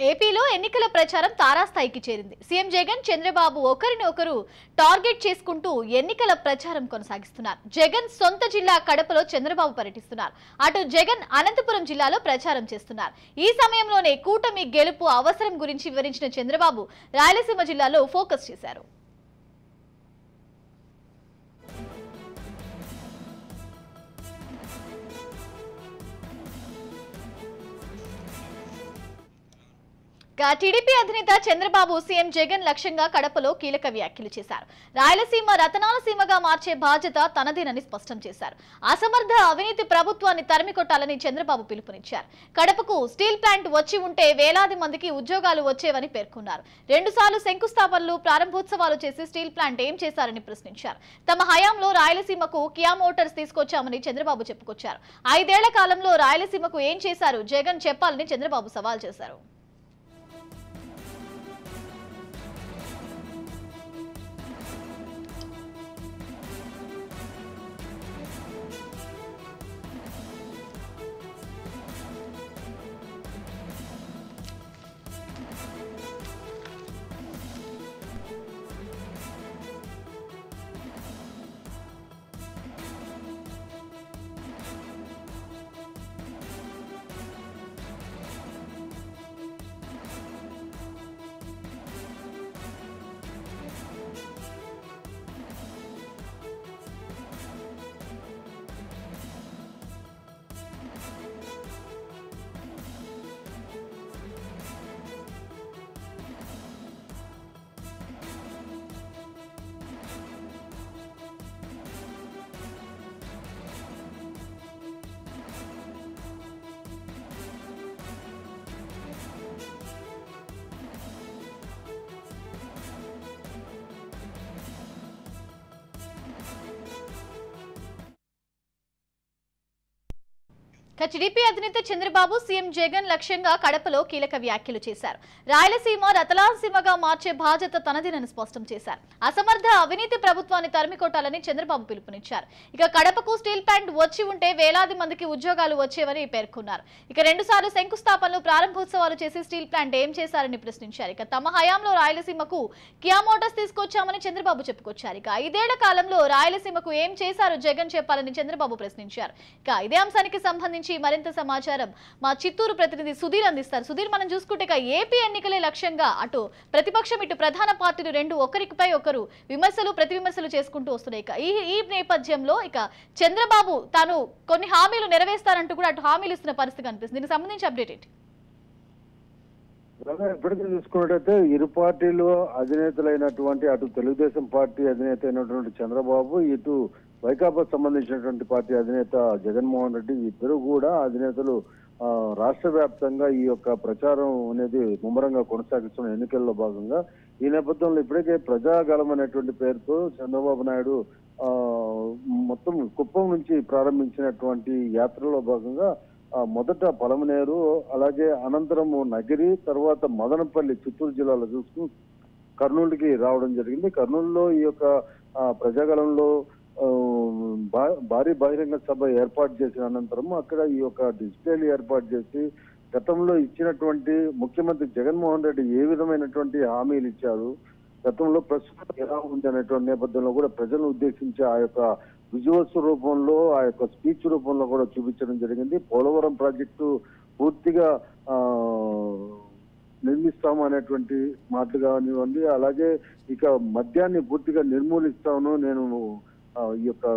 ఏపీలో ఎన్నికల ప్రచారం తారాస్థాయికి చేరింది. సీఎం జగన్, చంద్రబాబు ఒకరిని ఒకరు టార్గెట్ చేసుకుంటూ ఎన్నికల ప్రచారం కొనసాగిస్తున్నారు. జగన్ సొంత జిల్లా కడపలో చంద్రబాబు పర్యటిస్తున్నారు. అటు జగన్ అనంతపురం జిల్లాలో ప్రచారం చేస్తున్నారు. ఈ సమయంలోనే కూటమి గెలుపు అవసరం గురించి వివరించిన చంద్రబాబు రాయలసీమ జిల్లాలో ఫోకస్ చేశారు. టీడీపీ అధినేత చంద్రబాబు సీఎం జగన్ లక్ష్యంగా కడపలో కీలక వ్యాఖ్యలు చేశారు. రాయలసీమ రతనాల సీమగా మార్చే బాధ్యత తనదేనని స్పష్టం చేశారు. అసమర్థ అవినీతి ప్రభుత్వాన్ని తరిమికొట్టాలని చంద్రబాబు పిలుపునిచ్చారు. కడపకు స్టీల్ ప్లాంట్ వచ్చి ఉంటే వేలాది మందికి ఉద్యోగాలు వచ్చేవని పేర్కొన్నారు. 2 సార్లు శంకుస్థాపనలు, ప్రారంభోత్సవాలు చేసి స్టీల్ ప్లాంట్ ఏం చేశారని ప్రశ్నించారు. తమ హయాంలో రాయలసీమకు కియా మోటార్స్ తీసుకొచ్చామని చంద్రబాబు చెప్పుకొచ్చారు. 5 ఏళ్ల కాలంలో రాయలసీమకు ఏం చేశారు జగన్ చెప్పాలని చంద్రబాబు సవాల్ చేశారు. టీడీపీ అధినేత చంద్రబాబు సీఎం జగన్ లక్ష్యంగా కడపలో కీలక వ్యాఖ్యలు చేశారు. రాయలసీమ రతలాసీమగా మార్చే బాధ్యత తనదేనని స్పష్టం చేశారు. అసమర్థ అవినీతి ప్రభుత్వాన్ని తరిమికొట్టాలని చంద్రబాబు పిలుపునిచ్చారు. కడపకు స్టీల్ ప్లాంట్ వచ్చి ఉంటే వేలాది మందికి ఉద్యోగాలు వచ్చేవని పేర్కొన్నారు. 2 సార్లు శంకుస్థాపనలు, ప్రారంభోత్సవాలు చేసి స్టీల్ ప్లాంట్ ఏం చేశారని ప్రశ్నించారు. తమ హయాంలో రాయలసీమకు కియా మోటార్స్ తీసుకొచ్చామని చంద్రబాబు చెప్పుకొచ్చారు. 5 ఏళ్ల కాలంలో రాయలసీమకు ఏం చేశారు జగన్ చెప్పాలని చంద్రబాబు ప్రశ్నించారు. ఇదే అంశానికి సంబంధించి మరింత సమాచారం మా చిత్తూరు ప్రతినిధి సుధీర్ అందిస్తారు. సుధీర్, మనం చూసుకుంటే ఏపీ ఎన్నికలే లక్ష్యంగా అటు ప్రతిపక్షం, ఇటు ప్రధాన పార్టీలు రెండు ఒకరిపై ఒకరు విమర్శలు, ప్రతివిమర్శలు చేసుకుంటూ వస్తున్నాయి. ఈ నేపథ్యంలో చంద్రబాబు తాను కొన్ని హామీలు నెరవేర్స్తారంటూ కూడా అటు హామీలు ఇస్తున్న పరిస్థితి కనిపిస్తుంది. దీనికి సంబంధించి అప్డేట్ ఏంటి? ఇప్పటికీ చూసుకున్నట్టయితే ఇరు పార్టీలు అధినేతలైనటువంటి అటు తెలుగుదేశం పార్టీ అధినేత అయినటువంటి చంద్రబాబు, ఇటు వైకాపా సంబంధించినటువంటి పార్టీ అధినేత జగన్మోహన్ రెడ్డి, ఇద్దరు కూడా అధినేతలు రాష్ట్ర వ్యాప్తంగా ఈ యొక్క ప్రచారం అనేది ముమ్మరంగా కొనసాగిస్తున్న ఎన్నికల్లో భాగంగా ఈ నేపథ్యంలో ఇప్పటికే ప్రజాగలం అనేటువంటి పేరుతో చంద్రబాబు నాయుడు మొత్తం కుప్పం నుంచి ప్రారంభించినటువంటి యాత్రలో భాగంగా మొదట పలమనేరు, అలాగే అనంతరము నగిరి, తర్వాత మదనపల్లి చిత్తూరు జిల్లాలో చూసుకుని కర్నూలుకి రావడం జరిగింది. కర్నూలులో ఈ యొక్క ప్రజాగలంలో భారీ బహిరంగ సభ ఏర్పాటు చేసిన అనంతరం అక్కడ ఈ యొక్క డిస్ప్లేలు ఏర్పాటు చేసి గతంలో ఇచ్చినటువంటి ముఖ్యమంత్రి జగన్మోహన్ రెడ్డి ఏ విధమైనటువంటి హామీలు ఇచ్చారు, గతంలో ప్రస్తుతం ఎలా ఉంది అనేటువంటి నేపథ్యంలో కూడా ప్రజలను ఉద్దేశించి ఆ యొక్క విజువల్స్ రూపంలో, ఆ యొక్క స్పీచ్ రూపంలో కూడా చూపించడం జరిగింది. పోలవరం ప్రాజెక్టు పూర్తిగా నిర్మిస్తాము అనేటువంటి మాటలు కానివ్వండి, అలాగే మద్యాన్ని పూర్తిగా నిర్మూలిస్తాను నేను ఈ యొక్క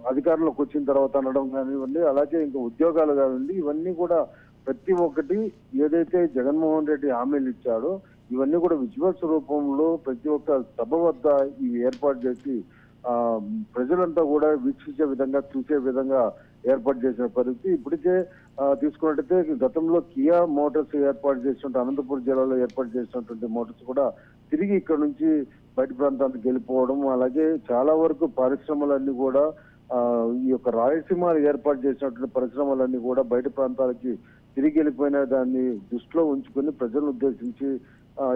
అధికారంలోకి వచ్చిన తర్వాత అనడం కానివ్వండి, అలాగే ఉద్యోగాలు కానివ్వండి, ఇవన్నీ కూడా ప్రతి ఒక్కటి ఏదైతే జగన్మోహన్ రెడ్డి హామీలు ఇచ్చాడో ఇవన్నీ కూడా విజువల్స్ రూపంలో ప్రతి ఒక్క సభ వద్ద ఇవి ఏర్పాటు చేసి ప్రజలంతా కూడా వీక్షించే విధంగా, చూసే విధంగా ఏర్పాటు చేసిన పరిస్థితి. ఇప్పటికే తీసుకున్నట్టయితే గతంలో కియా మోటార్స్ ఏర్పాటు చేసినట్టు అనంతపురం జిల్లాలో ఏర్పాటు చేసినటువంటి మోటార్స్ కూడా తిరిగి ఇక్కడ నుంచి బయట ప్రాంతానికి వెళ్ళిపోవడం, అలాగే చాలా వరకు పరిశ్రమలన్నీ కూడా ఈ యొక్క రాయలసీమ ఏర్పాటు చేసినటువంటి పరిశ్రమలన్నీ కూడా బయట ప్రాంతాలకి తిరిగి వెళ్ళిపోయిన దాన్ని దృష్టిలో ఉంచుకొని ప్రజలను ఉద్దేశించి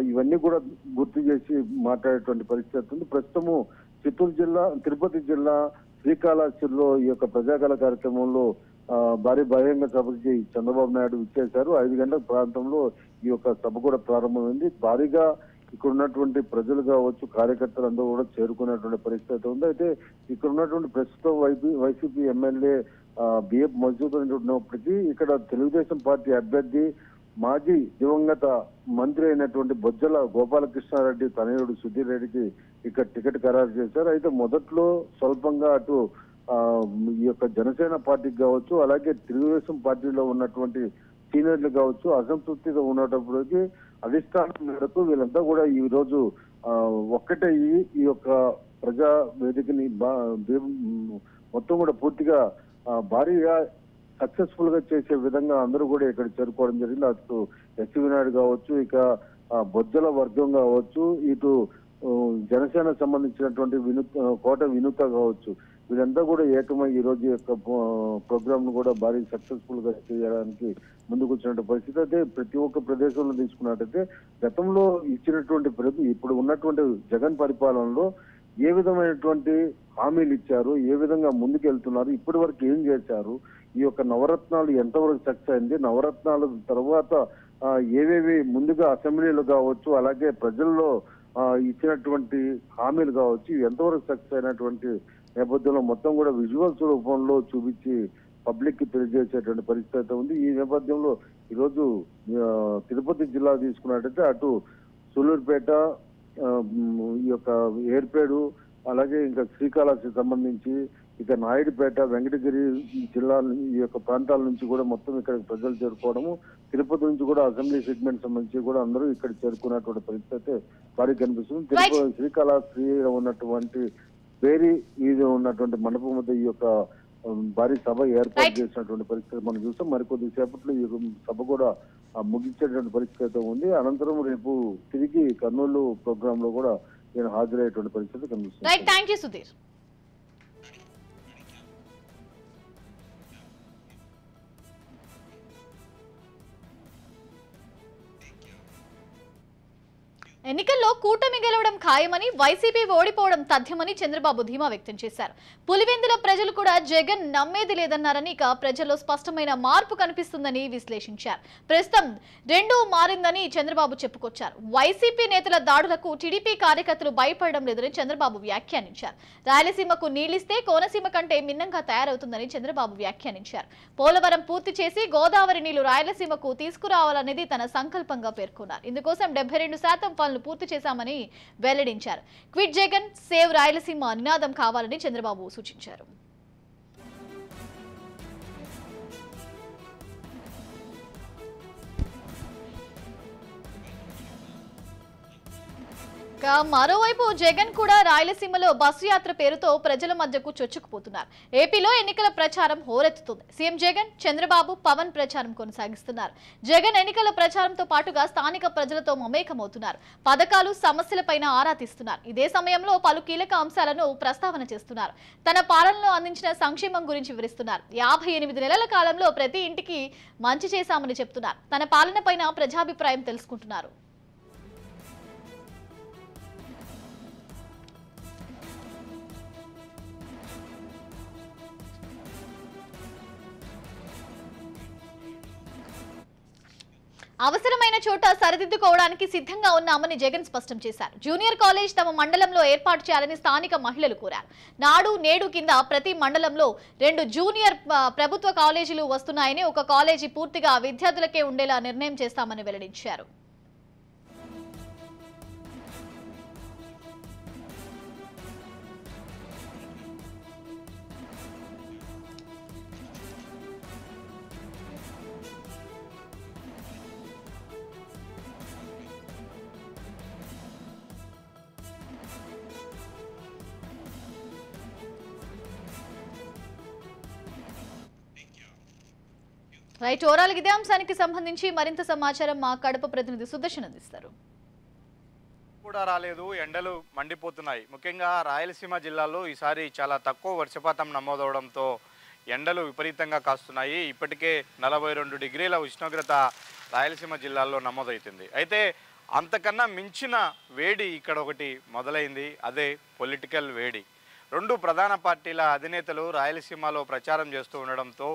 ఇవన్నీ కూడా గుర్తు చేసి మాట్లాడేటువంటి పరిస్థితి ఉంది. ప్రస్తుతము చిత్తూరు జిల్లా, తిరుపతి జిల్లా శ్రీకాళహస్తిలో ఈ యొక్క ప్రజాగల కార్యక్రమంలో భారీ బహిరంగ సభకి చంద్రబాబు నాయుడు ఇచ్చేశారు. 5 గంటల ప్రాంతంలో ఈ యొక్క సభ కూడా ప్రారంభమైంది. భారీగా ఇక్కడ ఉన్నటువంటి ప్రజలు కావచ్చు, కార్యకర్తలు అందరూ కూడా చేరుకున్నటువంటి పరిస్థితి ఉంది. అయితే ఇక్కడ ఉన్నటువంటి ప్రస్తుతం వైసీపీ ఎమ్మెల్యే బిఎఫ్ మసూద్ ఉన్నప్పటికీ ఇక్కడ తెలుగుదేశం పార్టీ అభ్యర్థి మాజీ దివంగత మంత్రి అయినటువంటి బొజ్జల గోపాలకృష్ణారెడ్డి తనయుడు సుధీర్ రెడ్డికి ఇక్కడ టికెట్ ఖరారు చేశారు. అయితే మొదట్లో స్వల్పంగా అటు ఈ యొక్క జనసేన పార్టీకి కావచ్చు, అలాగే తెలుగుదేశం పార్టీలో ఉన్నటువంటి సీనియర్లు కావచ్చు అసంతృప్తిగా ఉన్నప్పటికీ అధిష్టానం మేరకు వీళ్ళంతా కూడా ఈ రోజు ఒక్కటే ఈ యొక్క ప్రజా వేదికని మొత్తం కూడా పూర్తిగా భారీగా సక్సెస్ఫుల్ గా చేసే విధంగా అందరూ కూడా ఇక్కడ చేరుకోవడం జరిగింది. అటు ఎస్వి నాయుడు కావచ్చు, ఇక బొజ్జల వర్గం కావచ్చు, ఇటు జనసేన సంబంధించినటువంటి కోట వినూత కావచ్చు, వీళ్ళంతా కూడా ఏకమై ఈ రోజు యొక్క ప్రోగ్రామ్ ను కూడా భారీ సక్సెస్ఫుల్ గా చేయడానికి ముందుకు వచ్చినటువంటి పరిస్థితి. అయితే ప్రతి ఒక్క ప్రదేశంలో తీసుకున్నట్టయితే గతంలో ఇచ్చినటువంటి ఇప్పుడు ఉన్నటువంటి జగన్ పరిపాలనలో ఏ విధమైనటువంటి హామీలు ఇచ్చారు, ఏ విధంగా ముందుకు వెళ్తున్నారు, ఇప్పటి వరకు ఏం చేశారు, ఈ యొక్క నవరత్నాలు ఎంతవరకు సక్సెస్ అయింది, నవరత్నాల తర్వాత ఏవేవి ముందుగా అసెంబ్లీలు కావచ్చు, అలాగే ప్రజల్లో ఇచ్చినటువంటి హామీలు కావచ్చు, ఎంతవరకు సక్సెస్ అయినటువంటి నేపథ్యంలో మొత్తం కూడా విజువల్స్ రూపంలో చూపించి పబ్లిక్ కి తెలియజేసేటువంటి పరిస్థితి ఉంది. ఈ నేపథ్యంలో ఈరోజు తిరుపతి జిల్లా తీసుకున్నట్టయితే అటు సూలూరుపేట, ఈ యొక్క ఏర్పేడు, అలాగే ఇంకా శ్రీకాళహస్తికి సంబంధించి ఇక నాయుడుపేట, వెంకటగిరి జిల్లా ఈ యొక్క ప్రాంతాల నుంచి కూడా మొత్తం ఇక్కడ ప్రజలు చేరుకోవడము, తిరుపతి నుంచి కూడా అసెంబ్లీ సెగ్మెంట్ సంబంధించి కూడా అందరూ ఇక్కడ చేరుకున్నటువంటి పరిస్థితి భారీ కనిపిస్తుంది. తిరుపతి శ్రీకాళహస్తి ఉన్నటువంటి వేరీ ఇది ఉన్నటువంటి మండపం వద్ద ఈ యొక్క భారీ సభ ఏర్పాటు చేసినటువంటి పరిస్థితి మనం చూస్తాం. మరికొద్ది సేపట్లో ఈ సభ కూడా ముగించేటువంటి పరిస్థితి ఉంది. అనంతరం రేపు తిరిగి కర్నూలు ప్రోగ్రామ్ లో కూడా నేను హాజరయ్యేటువంటి పరిస్థితి కనిపిస్తుంది. ఎన్నికల్లో కూటమి గెలవడం ఖాయమని, వైసీపీ ఓడిపోవడం తథ్యమని చంద్రబాబు ధీమా వ్యక్తం చేశారు. పులివెందుల ప్రజలు కూడా జగన్ నమ్మేది లేదన్నారని, ఇక ప్రజల్లో స్పష్టమైన మార్పు కనిపిస్తుందని విశ్లేషించారు. ప్రస్తుతం రెండూ మారిందని చంద్రబాబు చెప్పుకొచ్చారు. వైసీపీ నేతల దాడులకు టీడీపీ కార్యకర్తలు భయపడడం లేదని చంద్రబాబు వ్యాఖ్యానించారు. రాయలసీమకు నీళ్లిస్తే కోనసీమ కంటే మిన్నంగా తయారవుతుందని చంద్రబాబు వ్యాఖ్యానించారు. పోలవరం పూర్తి చేసి గోదావరి నీళ్లు రాయలసీమకు తీసుకురావాలనేది తన సంకల్పంగా పేర్కొన్నారు. ఇందుకోసం 72% పనులు పూర్తి చేశామని వెల్లడించారు. క్విట్ జగన్, సేవ్ రాయలసీమ నినాదం కావాలని చంద్రబాబు సూచించారు. మరోవైపు జగన్ కూడా రాయలసీమలో బస్సు యాత్ర పేరుతో ప్రజల మధ్యకు చొచ్చుకుపోతున్నారు. ఏపీలో ఎన్నికల ప్రచారం హోరెత్తుతుంది. సీఎం జగన్, చంద్రబాబు, పవన్ ప్రచారం కొనసాగిస్తున్నారు. జగన్ ఎన్నికల ప్రచారంతో పాటుగా స్థానిక ప్రజలతో మమేకమవుతున్నారు. పథకాలు, సమస్యలపైన ఆరా తీస్తున్నారు. ఇదే సమయంలో పలు కీలక అంశాలను ప్రస్తావన చేస్తున్నారు. తన పాలనలో అందించిన సంక్షేమం గురించి వివరిస్తున్నారు. 58 నెలల కాలంలో ప్రతి ఇంటికి మంచి చేశామని చెప్తున్నారు. తన పాలనపైన ప్రజాభిప్రాయం తెలుసుకుంటున్నారు. అవసరమైన చోట సరిదిద్దుకోవడానికి సిద్ధంగా ఉన్నామని జగన్ స్పష్టం చేశారు. జూనియర్ కాలేజ్ తమ మండలంలో ఏర్పాటు చేయాలని స్థానిక మహిళలు కోరారు. నాడు నేడు కింద ప్రతి మండలంలో 2 జూనియర్ ప్రభుత్వ కాలేజీలు వస్తున్నాయని, ఒక కాలేజీ పూర్తిగా విద్యార్థులకే ఉండేలా నిర్ణయం చేస్తామని వెల్లడించారు. రైట్, ఓవరాల్ ఇదే అంశానికి సంబంధించి మరింత సమాచారం మా కడప ప్రతినిధి సుదర్శన్ అందిస్తారు. కూడా రాలేదు, ఎండలు మండిపోతున్నాయి. ముఖ్యంగా రాయలసీమ జిల్లాలో ఈసారి చాలా తక్కువ వర్షపాతం నమోదవడంతో ఎండలు విపరీతంగా కాస్తున్నాయి. ఇప్పటికే 42 డిగ్రీల ఉష్ణోగ్రత రాయలసీమ జిల్లాలో నమోదవుతుంది. అయితే అంతకన్నా మించిన వేడి ఇక్కడ ఒకటి మొదలైంది. అదే పొలిటికల్ వేడి. 2 ప్రధాన పార్టీల అధినేతలు రాయలసీమలో ప్రచారం చేస్తూ ఉండడంతో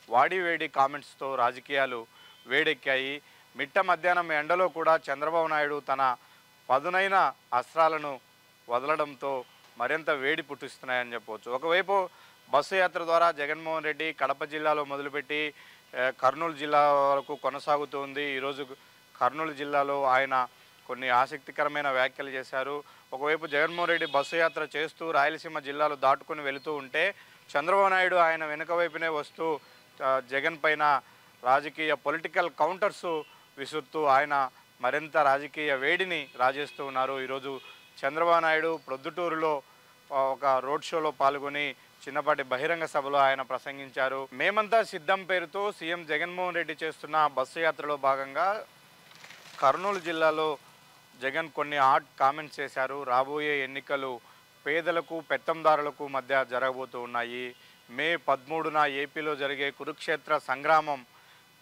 వాడివేడి కామెంట్స్తో రాజకీయాలు వేడెక్కాయి. మిట్ట మధ్యాహ్నం ఎండలో కూడా చంద్రబాబు నాయుడు తన పదునైన అస్త్రాలను వదలడంతో మరింత వేడి పుట్టిస్తున్నాయని చెప్పవచ్చు. ఒకవైపు బస్సు యాత్ర ద్వారా జగన్మోహన్ రెడ్డి కడప జిల్లాలో మొదలుపెట్టి కర్నూలు జిల్లా వరకు కొనసాగుతుంది. ఈరోజు కర్నూలు జిల్లాలో ఆయన కొన్ని ఆసక్తికరమైన వ్యాఖ్యలు చేశారు. ఒకవైపు జగన్మోహన్ రెడ్డి బస్సు యాత్ర చేస్తూ రాయలసీమ జిల్లాలు దాటుకుని వెళుతూ ఉంటే చంద్రబాబు నాయుడు ఆయన వెనుక వైపునే వస్తూ జగన్ పైన రాజకీయ పొలిటికల్ కౌంటర్స్ విసురుతూ ఆయన మరింత రాజకీయ వేడిని రాజేస్తూ ఉన్నారు. ఈరోజు చంద్రబాబు నాయుడు ప్రొద్దుటూరులో ఒక రోడ్ షోలో పాల్గొని చిన్నపాటి బహిరంగ సభలో ఆయన ప్రసంగించారు. మేమంతా సిద్ధం పేరుతో సీఎం జగన్మోహన్ రెడ్డి చేస్తున్న బస్సు యాత్రలో భాగంగా కర్నూలు జిల్లాలో జగన్ కొన్ని హాట్ కామెంట్స్ చేశారు. రాబోయే ఎన్నికలు పేదలకు పెత్తందారులకు మధ్య జరగబోతూ ఉన్నాయి. మే 13న ఏపీలో జరిగే కురుక్షేత్ర సంగ్రామం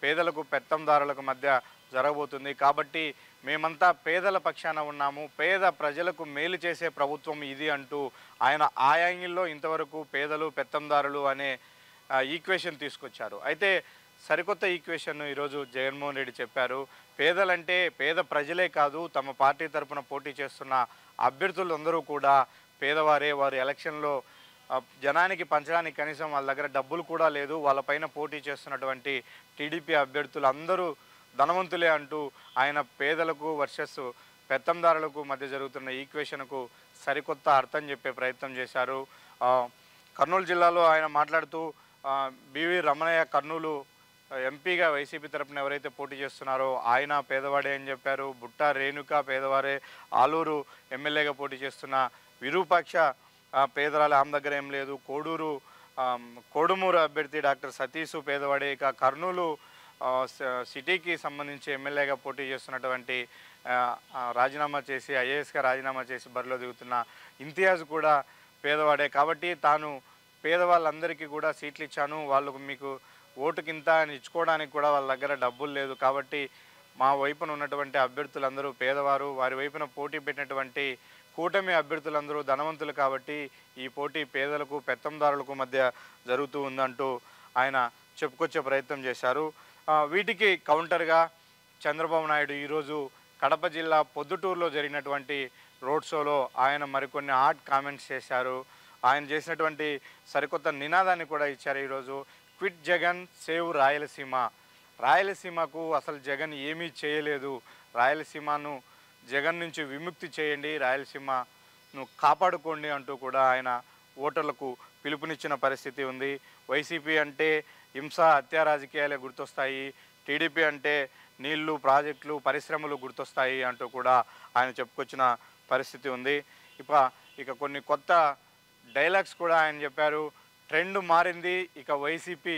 పేదలకు పెత్తందారులకు మధ్య జరగబోతుంది. కాబట్టి మేమంతా పేదల పక్షాన ఉన్నాము, పేద ప్రజలకు మేలు చేసే ప్రభుత్వం ఇది అంటూ ఆయన ఆ యాంగిల్లో ఇంతవరకు పేదలు పెత్తందారులు అనే ఈక్వేషన్ తీసుకొచ్చారు. అయితే సరికొత్త ఈక్వేషన్ ఈరోజు జగన్మోహన్ రెడ్డి చెప్పారు. పేదలంటే పేద ప్రజలే కాదు, తమ పార్టీ తరఫున పోటీ చేస్తున్న అభ్యర్థులందరూ కూడా పేదవారే. వారు ఎలక్షన్లో జనానికి పంచడానికి కనీసం వాళ్ళ దగ్గర డబ్బులు కూడా లేదు. వాళ్ళపైన పోటీ చేస్తున్నటువంటి టీడీపీ అభ్యర్థులు అందరూ ధనవంతులే అంటూ ఆయన పేదలకు వర్సెస్ పెత్తందారులకు మధ్య జరుగుతున్న ఈక్వేషన్కు సరికొత్త అర్థం చెప్పే ప్రయత్నం చేశారు. కర్నూలు జిల్లాలో ఆయన మాట్లాడుతూ బివి రమణయ్య కర్నూలు ఎంపీగా వైసీపీ తరపున ఎవరైతే పోటీ చేస్తున్నారో ఆయన పేదవాడే అని చెప్పారు. బుట్టా రేణుక పేదవారే. ఆలూరు ఎమ్మెల్యేగా పోటీ చేస్తున్న విరూపాక్ష పేదరాలు, ఆమె దగ్గర ఏం లేదు. కోడుమూరు అభ్యర్థి డాక్టర్ సతీష్ పేదవాడే. ఇక కర్నూలు సిటీకి సంబంధించి ఎమ్మెల్యేగా పోటీ చేస్తున్నటువంటి రాజీనామా చేసి ఐఏఎస్గా రాజీనామా చేసి బరిలో దిగుతున్న ఇంతియాజ్ కూడా పేదవాడే. కాబట్టి తాను పేదవాళ్ళందరికీ కూడా సీట్లు ఇచ్చాను, వాళ్ళకు మీకు ఓటుకింత అని ఇచ్చుకోవడానికి కూడా వాళ్ళ దగ్గర డబ్బులు లేదు. కాబట్టి మా వైపున ఉన్నటువంటి అభ్యర్థులందరూ పేదవారు, వారి వైపున పోటీ పెట్టినటువంటి కూటమి అభ్యర్థులందరూ ధనవంతులు. కాబట్టి ఈ పోటీ పేదలకు పెత్తందారులకు మధ్య జరుగుతూ ఉందంటూ ఆయన చెప్పుకొచ్చే ప్రయత్నం చేశారు. వీటికి కౌంటర్గా చంద్రబాబు నాయుడు ఈరోజు కడప జిల్లా పొద్దుటూరులో జరిగినటువంటి రోడ్ షోలో ఆయన మరికొన్ని హాట్ కామెంట్స్ చేశారు. ఆయన చేసినటువంటి సరికొత్త నినాదాన్ని కూడా ఇచ్చారు. ఈరోజు క్విట్ జగన్ సేవ్ రాయలసీమ. రాయలసీమకు అసలు జగన్ ఏమీ చేయలేదు, రాయలసీమను జగన్ నుంచి విముక్తి చేయండి, రాయలసీమను కాపాడుకోండి అంటూ కూడా ఆయన ఓటర్లకు పిలుపునిచ్చిన పరిస్థితి ఉంది. వైసీపీ అంటే హింస హత్య రాజకీయాలే గుర్తొస్తాయి, టీడీపీ అంటే నీళ్లు ప్రాజెక్టులు పరిశ్రమలు గుర్తొస్తాయి అంటూ కూడా ఆయన చెప్పుకొచ్చిన పరిస్థితి ఉంది. ఇక కొన్ని కొత్త డైలాగ్స్ కూడా ఆయన చెప్పారు. ట్రెండ్ మారింది, ఇక వైసీపీ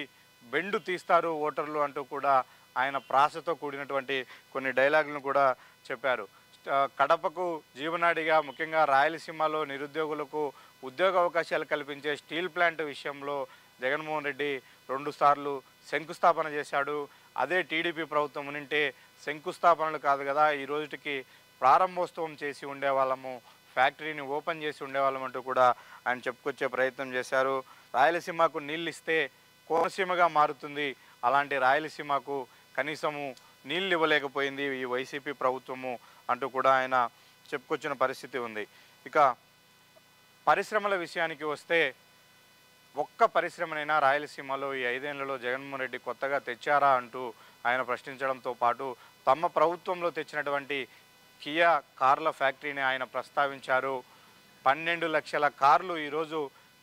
బెండు తీస్తారు ఓటర్లు అంటూ కూడా ఆయన ప్రాసతో కూడినటువంటి కొన్ని డైలాగులను కూడా చెప్పారు. కడపకు జీవనాడిగా ముఖ్యంగా రాయలసీమలో నిరుద్యోగులకు ఉద్యోగ అవకాశాలు కల్పించే స్టీల్ ప్లాంట్ విషయంలో జగన్మోహన్ రెడ్డి 2 సార్లు శంకుస్థాపన చేశాడు. అదే టీడీపీ ప్రభుత్వం ఉంటే శంకుస్థాపనలు కాదు కదా, ఈ రోజుకి ప్రారంభోత్సవం చేసి ఉండేవాళ్ళము, ఫ్యాక్టరీని ఓపెన్ చేసి ఉండేవాళ్ళం అంటూ కూడా ఆయన చెప్పుకొచ్చే ప్రయత్నం చేశారు. రాయలసీమకు నీళ్ళు ఇస్తే కోనసీమగా మారుతుంది, అలాంటి రాయలసీమకు కనీసము నీళ్ళు ఇవ్వలేకపోయింది ఈ వైసీపీ ప్రభుత్వము అంటూ కూడా ఆయన చెప్పుకొచ్చిన పరిస్థితి ఉంది. ఇక పరిశ్రమల విషయానికి వస్తే ఒక్క పరిశ్రమనైనా రాయలసీమలో ఈ 5 ఏళ్లలో జగన్మోహన్ రెడ్డి కొత్తగా తెచ్చారా అంటూ ఆయన ప్రశ్నించడంతో పాటు తమ ప్రభుత్వంలో తెచ్చినటువంటి కియా కార్ల ఫ్యాక్టరీని ఆయన ప్రస్తావించారు. 12 లక్షల కార్లు ఈరోజు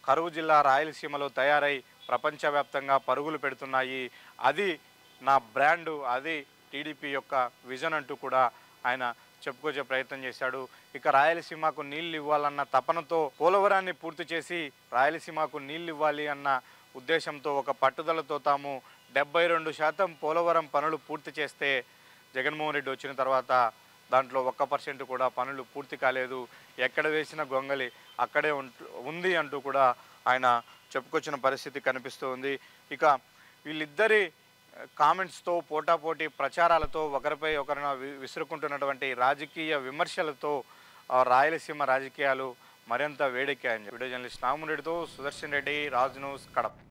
కరువు జిల్లా రాయలసీమలో తయారై ప్రపంచవ్యాప్తంగా పరుగులు పెడుతున్నాయి, అది నా బ్రాండు, అది టీడీపీ యొక్క విజన్ అంటూ కూడా ఆయన చెప్పుకొచ్చే ప్రయత్నం చేశాడు. ఇక రాయలసీమకు నీళ్ళు ఇవ్వాలన్న తపనతో పోలవరాన్ని పూర్తి చేసి రాయలసీమకు నీళ్ళు ఇవ్వాలి అన్న ఉద్దేశంతో ఒక పట్టుదలతో తాము 72% పోలవరం పనులు పూర్తి చేస్తే జగన్మోహన్ రెడ్డి వచ్చిన తర్వాత దాంట్లో 1% కూడా పనులు పూర్తి కాలేదు, ఎక్కడ వేసిన గొంగలి అక్కడే ఉంది అంటూ కూడా ఆయన చెప్పుకొచ్చిన పరిస్థితి కనిపిస్తూ ఉంది. ఇక వీళ్ళిద్దరి కామెంట్స్తో పోటాపోటీ ప్రచారాలతో ఒకరిపై ఒకరిని విసురుకుంటున్నటువంటి రాజకీయ విమర్శలతో రాయలసీమ రాజకీయాలు మరింత వేడెక్కాయని వీడియో జర్నలిస్ట్ నాగమూరి రెడ్డితో సుదర్శన్ రెడ్డి, రాజ్ న్యూస్, కడప.